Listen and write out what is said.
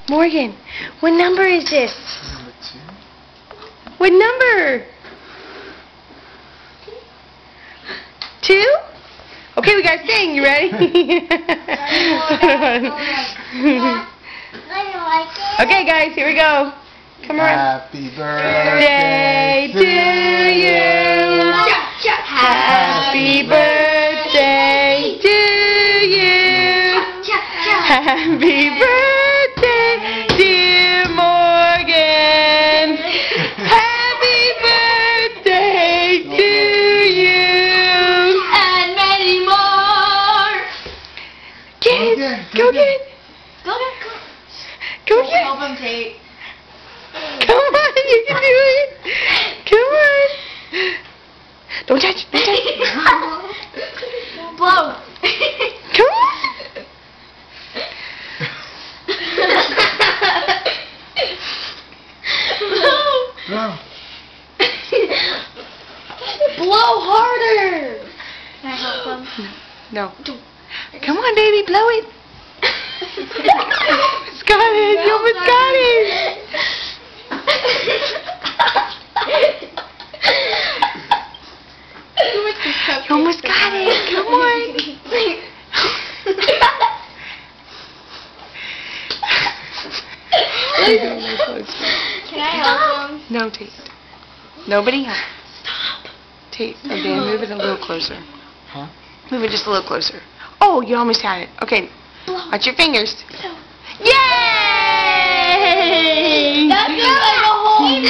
Morgan, what number is this? Number 2. What number? 2? Okay, we gotta sing. You ready? Okay, guys, here we go. Come on. Happy birthday to you. Happy birthday to you. Happy birthday, dear Morgan. Happy birthday to you. And many more. Get it. Go get it. Go get it. Help him, Tate. Come on, you can do it. Come on. Don't touch. Don't touch. Blow. Come on. Blow. Blow harder. Can I help him? No. Come on, baby, blow it. It's got it. You almost got it. You almost got it. Come on. Can I help him? No, Tate. Nobody else. Stop. Tate, okay, move it a little closer. Huh? Move it just a little closer. Oh, you almost had it. Okay. Watch your fingers. Yay! That's like a whole